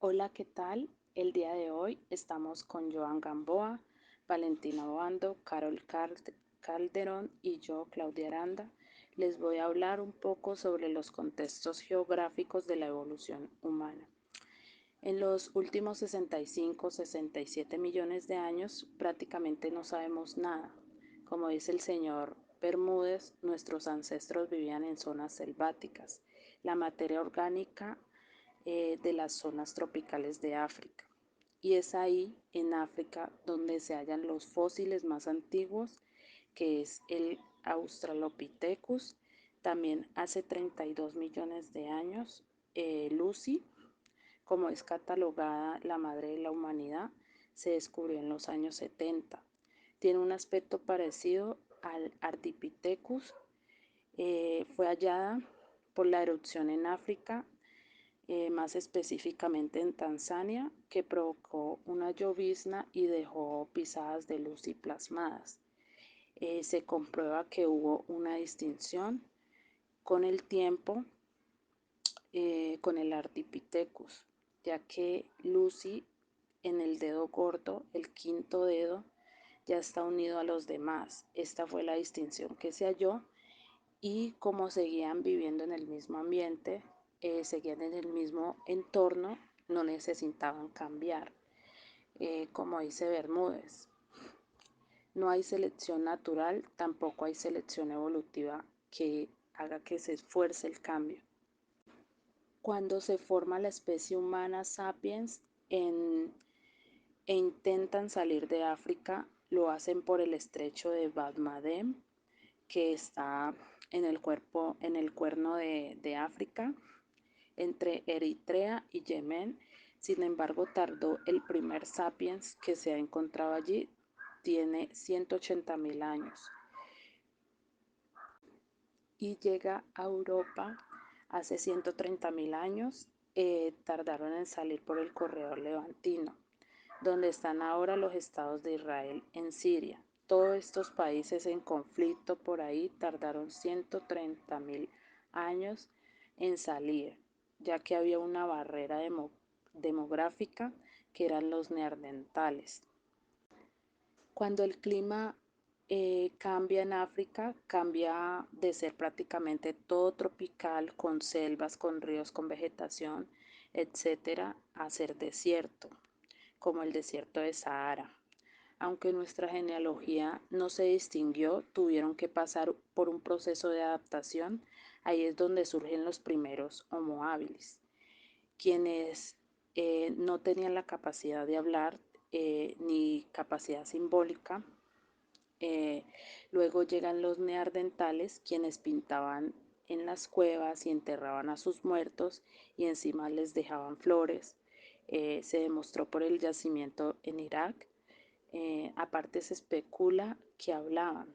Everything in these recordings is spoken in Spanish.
Hola, ¿qué tal? El día de hoy estamos con Joan Gamboa, Valentina Obando, Calderón y yo, Claudia Aranda. Les voy a hablar un poco sobre los contextos geográficos de la evolución humana. En los últimos 65-67 millones de años prácticamente no sabemos nada. Como dice el señor Bermúdez, nuestros ancestros vivían en zonas selváticas. La materia orgánica de las zonas tropicales de África. Y es ahí, en África, donde se hallan los fósiles más antiguos, que es el Australopithecus. También hace 32 millones de años, Lucy, como es catalogada la madre de la humanidad, se descubrió en los años 70. Tiene un aspecto parecido al Ardipithecus. Fue hallada por la erupción en África, más específicamente en Tanzania, que provocó una llovizna y dejó pisadas de Lucy plasmadas. Se comprueba que hubo una distinción con el tiempo con el Ardipithecus, ya que Lucy en el dedo gordo, el quinto dedo, ya está unido a los demás. Esta fue la distinción que se halló y como seguían viviendo en el mismo ambiente, seguían en el mismo entorno, no necesitaban cambiar. Como dice Bermúdez, no hay selección natural, tampoco hay selección evolutiva que haga que se esfuerce el cambio. Cuando se forma la especie humana sapiens e intentan salir de África, lo hacen por el estrecho de Bab Madem, que está en el cuerno de África, entre Eritrea y Yemen. Sin embargo, tardó el primer sapiens que se ha encontrado allí, tiene 180.000 años. Y llega a Europa hace 130.000 años. Tardaron en salir por el corredor levantino, donde están ahora los estados de Israel en Siria. Todos estos países en conflicto por ahí tardaron 130.000 años en salir, ya que había una barrera demográfica que eran los neandertales. Cuando el clima cambia en África, cambia de ser prácticamente todo tropical, con selvas, con ríos, con vegetación, etcétera, a ser desierto, como el desierto de Sahara. Aunque nuestra genealogía no se distinguió, tuvieron que pasar por un proceso de adaptación. Ahí es donde surgen los primeros Homo habilis, quienes no tenían la capacidad de hablar ni capacidad simbólica. eh, Luego llegan los neandertales, quienes pintaban en las cuevas y enterraban a sus muertos y encima les dejaban flores. Se demostró por el yacimiento en Irak. Aparte se especula que hablaban.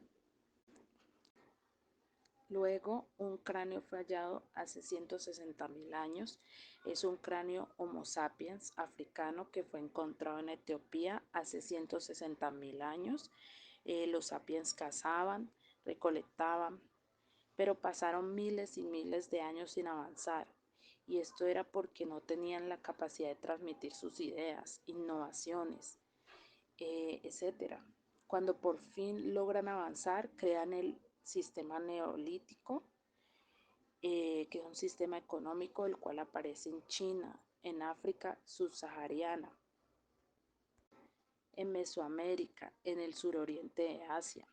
Luego, un cráneo fue hallado hace 160.000 años. Es un cráneo Homo sapiens africano que fue encontrado en Etiopía hace 160.000 años. Los sapiens cazaban, recolectaban, pero pasaron miles y miles de años sin avanzar. Y esto era porque no tenían la capacidad de transmitir sus ideas, innovaciones, etcétera. Cuando por fin logran avanzar, crean el sistema neolítico, que es un sistema económico el cual aparece en China, en África subsahariana, en Mesoamérica, en el suroriente de Asia.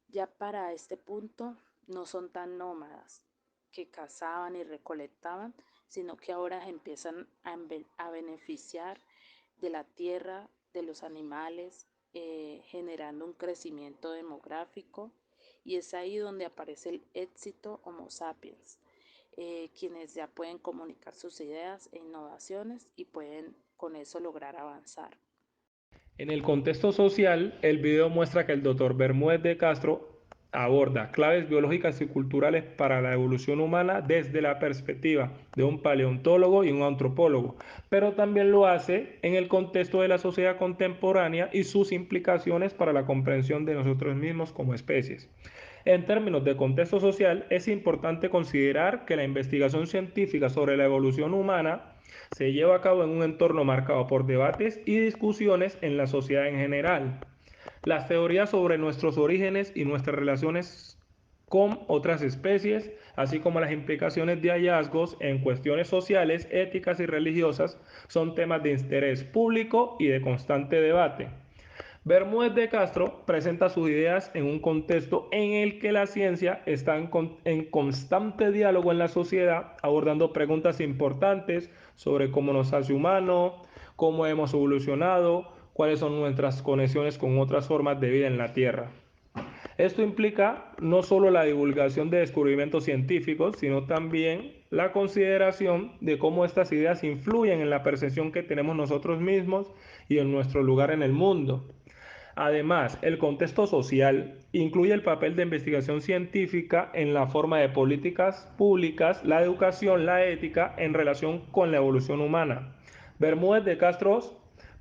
Ya para este punto no son tan nómadas que cazaban y recolectaban, sino que ahora empiezan a beneficiar de la tierra, de los animales, generando un crecimiento demográfico, y es ahí donde aparece el éxito Homo sapiens, quienes ya pueden comunicar sus ideas e innovaciones y pueden con eso lograr avanzar. En el contexto social, el video muestra que el doctor Bermúdez de Castro aborda claves biológicas y culturales para la evolución humana desde la perspectiva de un paleontólogo y un antropólogo, pero también lo hace en el contexto de la sociedad contemporánea y sus implicaciones para la comprensión de nosotros mismos como especies. En términos de contexto social, es importante considerar que la investigación científica sobre la evolución humana se lleva a cabo en un entorno marcado por debates y discusiones en la sociedad en general. Las teorías sobre nuestros orígenes y nuestras relaciones con otras especies, así como las implicaciones de hallazgos en cuestiones sociales, éticas y religiosas, son temas de interés público y de constante debate. Bermúdez de Castro presenta sus ideas en un contexto en el que la ciencia está en constante diálogo en la sociedad, abordando preguntas importantes sobre cómo nos hace humanos, cómo hemos evolucionado, cuáles son nuestras conexiones con otras formas de vida en la Tierra. Esto implica no solo la divulgación de descubrimientos científicos, sino también la consideración de cómo estas ideas influyen en la percepción que tenemos nosotros mismos y en nuestro lugar en el mundo. Además, el contexto social incluye el papel de investigación científica en la forma de políticas públicas, la educación, la ética en relación con la evolución humana. Bermúdez de Castro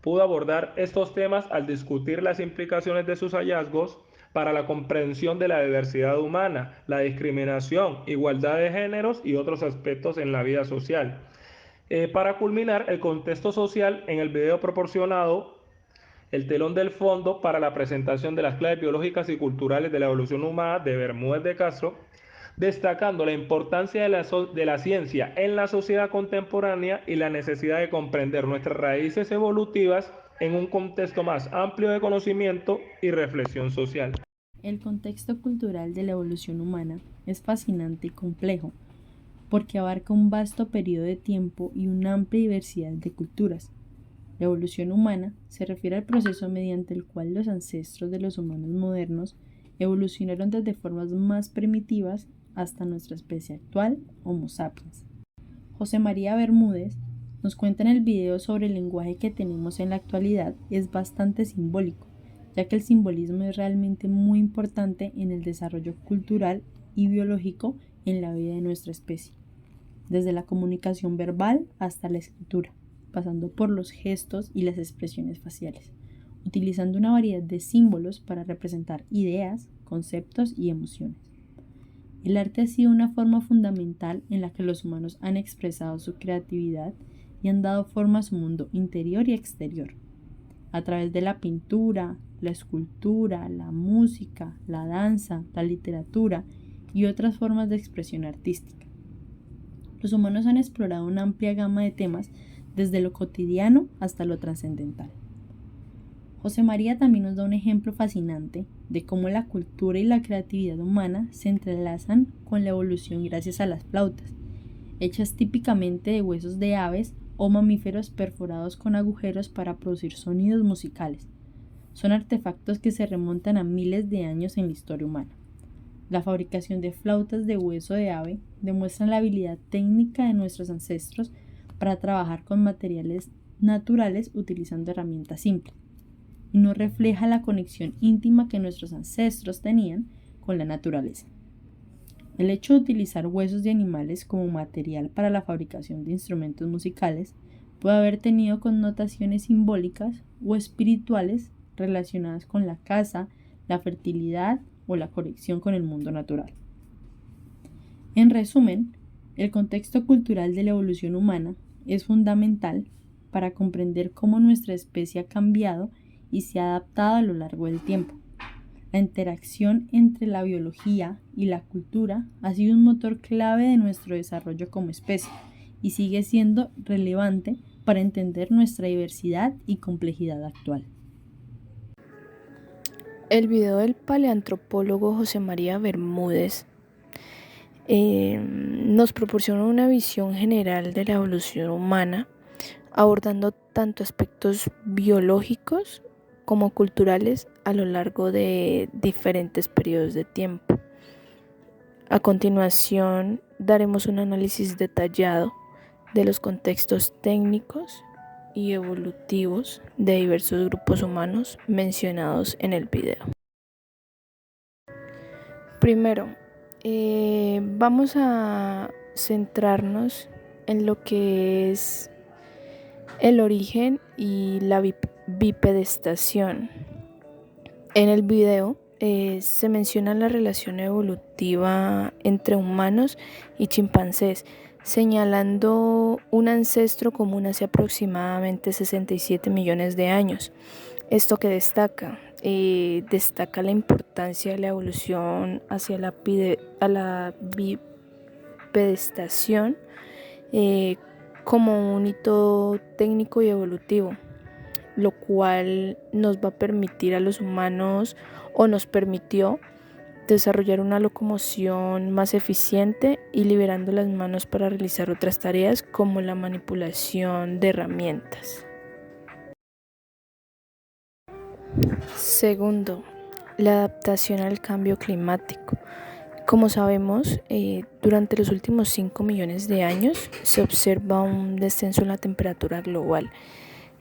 pudo abordar estos temas al discutir las implicaciones de sus hallazgos para la comprensión de la diversidad humana, la discriminación, igualdad de géneros y otros aspectos en la vida social. Para culminar, el contexto social en el video proporcionado el telón del fondo para la presentación de las claves biológicas y culturales de la evolución humana de Bermúdez de Castro, destacando la importancia de la ciencia en la sociedad contemporánea y la necesidad de comprender nuestras raíces evolutivas en un contexto más amplio de conocimiento y reflexión social. El contexto cultural de la evolución humana es fascinante y complejo porque abarca un vasto periodo de tiempo y una amplia diversidad de culturas. La evolución humana se refiere al proceso mediante el cual los ancestros de los humanos modernos evolucionaron desde formas más primitivas hasta nuestra especie actual, Homo sapiens. José María Bermúdez nos cuenta en el video sobre el lenguaje que tenemos en la actualidad y es bastante simbólico, ya que el simbolismo es realmente muy importante en el desarrollo cultural y biológico en la vida de nuestra especie, desde la comunicación verbal hasta la escritura, pasando por los gestos y las expresiones faciales, utilizando una variedad de símbolos para representar ideas, conceptos y emociones. El arte ha sido una forma fundamental en la que los humanos han expresado su creatividad y han dado forma a su mundo interior y exterior, a través de la pintura, la escultura, la música, la danza, la literatura y otras formas de expresión artística. Los humanos han explorado una amplia gama de temas desde lo cotidiano hasta lo trascendental. José María también nos da un ejemplo fascinante de cómo la cultura y la creatividad humana se entrelazan con la evolución gracias a las flautas, hechas típicamente de huesos de aves o mamíferos perforados con agujeros para producir sonidos musicales. Son artefactos que se remontan a miles de años en la historia humana. La fabricación de flautas de hueso de ave demuestra la habilidad técnica de nuestros ancestros para trabajar con materiales naturales utilizando herramientas simples, y nos refleja la conexión íntima que nuestros ancestros tenían con la naturaleza. El hecho de utilizar huesos de animales como material para la fabricación de instrumentos musicales puede haber tenido connotaciones simbólicas o espirituales relacionadas con la caza, la fertilidad o la conexión con el mundo natural. En resumen, el contexto cultural de la evolución humana es fundamental para comprender cómo nuestra especie ha cambiado y se ha adaptado a lo largo del tiempo. La interacción entre la biología y la cultura ha sido un motor clave de nuestro desarrollo como especie y sigue siendo relevante para entender nuestra diversidad y complejidad actual. El video del paleantropólogo José María Bermúdez nos proporciona una visión general de la evolución humana, abordando tanto aspectos biológicos como culturales a lo largo de diferentes periodos de tiempo. A continuación, daremos un análisis detallado de los contextos técnicos y evolutivos de diversos grupos humanos mencionados en el video. Primero, vamos a centrarnos en lo que es el origen y la bipedestación. En el video se menciona la relación evolutiva entre humanos y chimpancés, señalando un ancestro común hace aproximadamente 67 millones de años. Esto que destaca la importancia de la evolución hacia la bipedestación como un hito técnico y evolutivo, lo cual nos va a permitir a los humanos, o nos permitió, desarrollar una locomoción más eficiente y liberando las manos para realizar otras tareas como la manipulación de herramientas. Segundo, la adaptación al cambio climático. Como sabemos, durante los últimos 5 millones de años se observa un descenso en la temperatura global,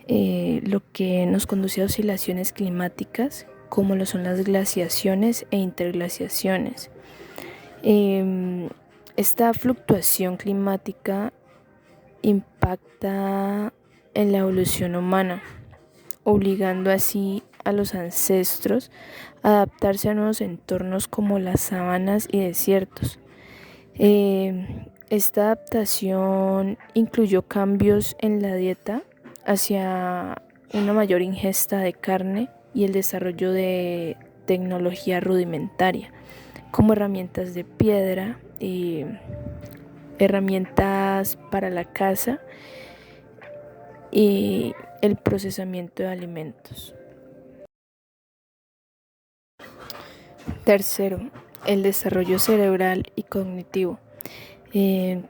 lo que nos conduce a oscilaciones climáticas como lo son las glaciaciones e interglaciaciones. Esta fluctuación climática impacta en la evolución humana, obligando así a los ancestros a adaptarse a nuevos entornos como las sabanas y desiertos. Esta adaptación incluyó cambios en la dieta hacia una mayor ingesta de carne y el desarrollo de tecnología rudimentaria, como herramientas de piedra, herramientas para la caza y el procesamiento de alimentos. Tercero, el desarrollo cerebral y cognitivo. En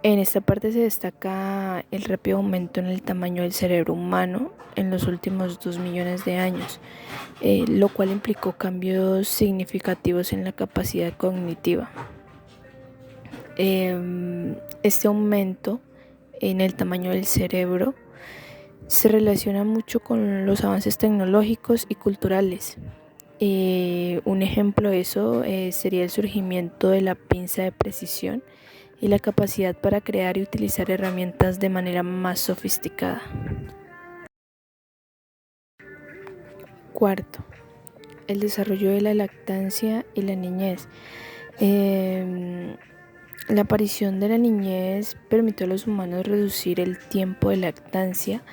esta parte se destaca el rápido aumento en el tamaño del cerebro humano en los últimos 2 millones de años, lo cual implicó cambios significativos en la capacidad cognitiva. Este aumento en el tamaño del cerebro se relaciona mucho con los avances tecnológicos y culturales. Un ejemplo de eso sería el surgimiento de la pinza de precisión y la capacidad para crear y utilizar herramientas de manera más sofisticada. Cuarto, el desarrollo de la lactancia y la niñez. La aparición de la niñez permitió a los humanos reducir el tiempo de lactancia,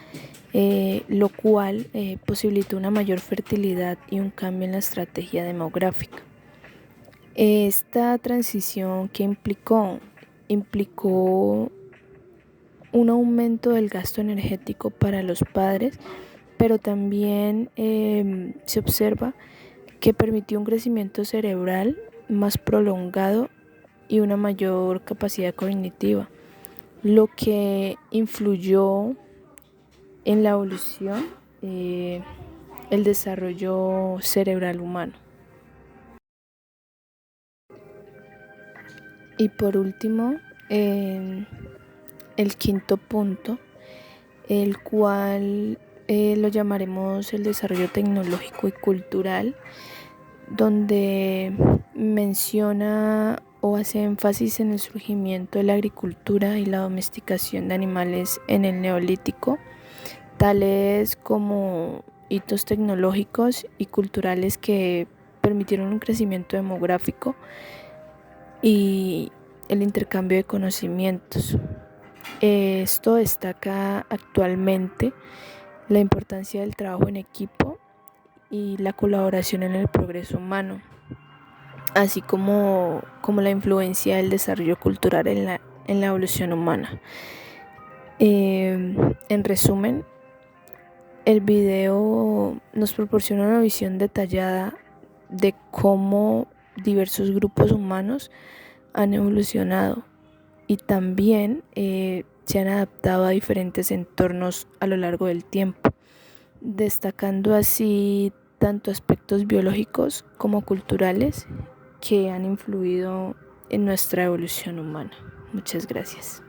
lo cual posibilitó una mayor fertilidad y un cambio en la estrategia demográfica. Esta transición que implicó un aumento del gasto energético para los padres, pero también se observa que permitió un crecimiento cerebral más prolongado y una mayor capacidad cognitiva, lo que influyó en la evolución, el desarrollo cerebral humano. Y por último, el quinto punto, el cual lo llamaremos el desarrollo tecnológico y cultural, donde menciona o hace énfasis en el surgimiento de la agricultura y la domesticación de animales en el Neolítico, tales como hitos tecnológicos y culturales que permitieron un crecimiento demográfico y el intercambio de conocimientos. Esto destaca actualmente la importancia del trabajo en equipo y la colaboración en el progreso humano, así como la influencia del desarrollo cultural en la evolución humana. En resumen, el video nos proporciona una visión detallada de cómo diversos grupos humanos han evolucionado y también se han adaptado a diferentes entornos a lo largo del tiempo, destacando así tanto aspectos biológicos como culturales que han influido en nuestra evolución humana. Muchas gracias.